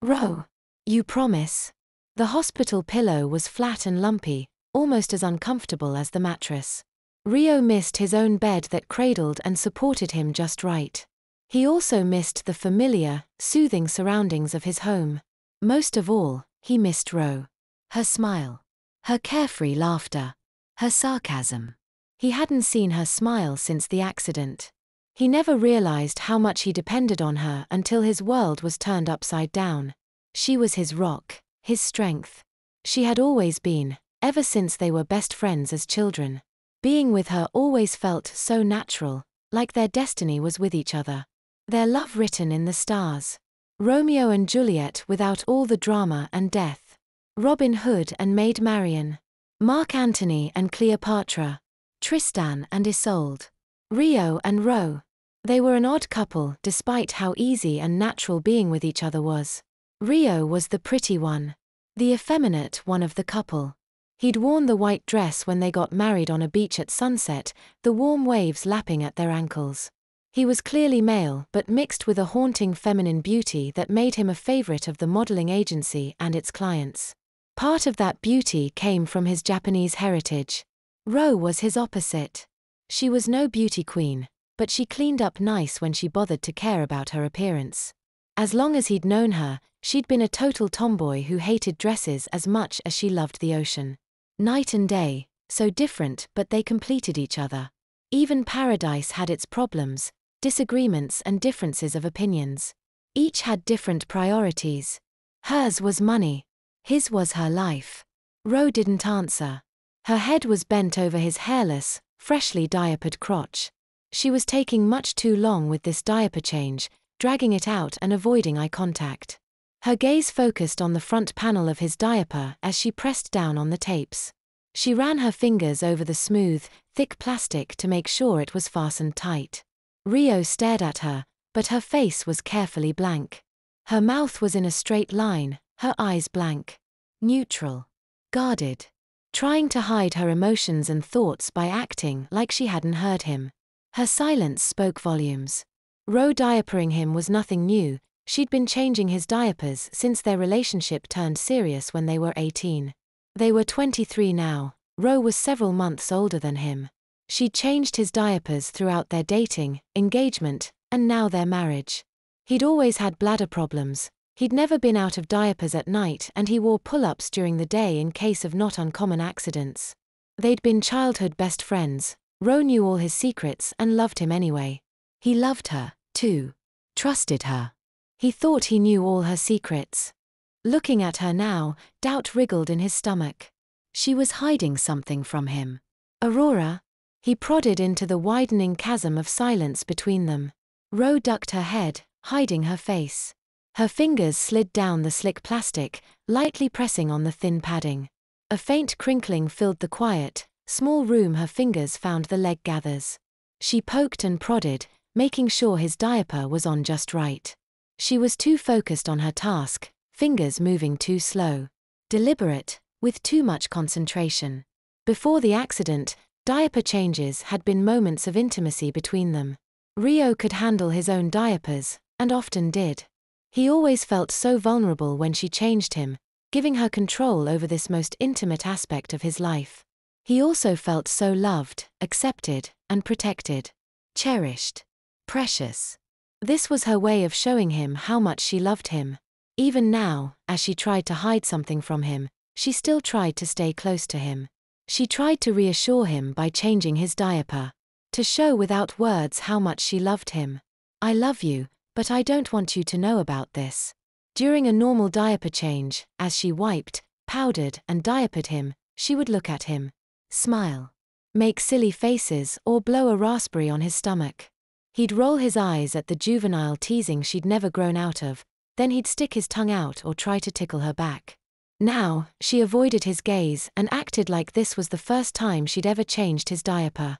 Ro, you promise? The hospital pillow was flat and lumpy, almost as uncomfortable as the mattress. Rio missed his own bed that cradled and supported him just right. He also missed the familiar, soothing surroundings of his home. Most of all, he missed Ro. Her smile. Her carefree laughter. Her sarcasm. He hadn't seen her smile since the accident. He never realized how much he depended on her until his world was turned upside down. She was his rock, his strength. She had always been, ever since they were best friends as children. Being with her always felt so natural, like their destiny was with each other. Their love written in the stars. Romeo and Juliet without all the drama and death. Robin Hood and Maid Marian. Mark Antony and Cleopatra. Tristan and Isolde. Rio and Ro. They were an odd couple despite how easy and natural being with each other was. Rio was the pretty one. The effeminate one of the couple. He'd worn the white dress when they got married on a beach at sunset, the warm waves lapping at their ankles. He was clearly male but mixed with a haunting feminine beauty that made him a favorite of the modeling agency and its clients. Part of that beauty came from his Japanese heritage. Ro was his opposite. She was no beauty queen, but she cleaned up nice when she bothered to care about her appearance. As long as he'd known her, she'd been a total tomboy who hated dresses as much as she loved the ocean. Night and day, so different but they completed each other. Even paradise had its problems, disagreements and differences of opinions. Each had different priorities. Hers was money. His was her life. Ro didn't answer. Her head was bent over his hairless, freshly diapered crotch. She was taking much too long with this diaper change, dragging it out and avoiding eye contact. Her gaze focused on the front panel of his diaper as she pressed down on the tapes. She ran her fingers over the smooth, thick plastic to make sure it was fastened tight. Rio stared at her, but her face was carefully blank. Her mouth was in a straight line, her eyes blank. Neutral. Guarded. Trying to hide her emotions and thoughts by acting like she hadn't heard him. Her silence spoke volumes. Ro diapering him was nothing new, she'd been changing his diapers since their relationship turned serious when they were 18. They were 23 now. Ro was several months older than him. She'd changed his diapers throughout their dating, engagement, and now their marriage. He'd always had bladder problems. He'd never been out of diapers at night and he wore pull-ups during the day in case of not uncommon accidents. They'd been childhood best friends. Ro knew all his secrets and loved him anyway. He loved her, too. Trusted her. He thought he knew all her secrets. Looking at her now, doubt wriggled in his stomach. She was hiding something from him. Aurora? He prodded into the widening chasm of silence between them. Ro ducked her head, hiding her face. Her fingers slid down the slick plastic, lightly pressing on the thin padding. A faint crinkling filled the quiet, small room her fingers found the leg gathers. She poked and prodded, making sure his diaper was on just right. She was too focused on her task, fingers moving too slow. Deliberate, with too much concentration. Before the accident, diaper changes had been moments of intimacy between them. Rio could handle his own diapers, and often did. He always felt so vulnerable when she changed him, giving her control over this most intimate aspect of his life. He also felt so loved, accepted, and protected. Cherished. Precious. This was her way of showing him how much she loved him. Even now, as she tried to hide something from him, she still tried to stay close to him. She tried to reassure him by changing his diaper. To show without words how much she loved him. I love you, but I don't want you to know about this. During a normal diaper change, as she wiped, powdered, and diapered him, she would look at him, smile, make silly faces, or blow a raspberry on his stomach. He'd roll his eyes at the juvenile teasing she'd never grown out of, then he'd stick his tongue out or try to tickle her back. Now, she avoided his gaze and acted like this was the first time she'd ever changed his diaper.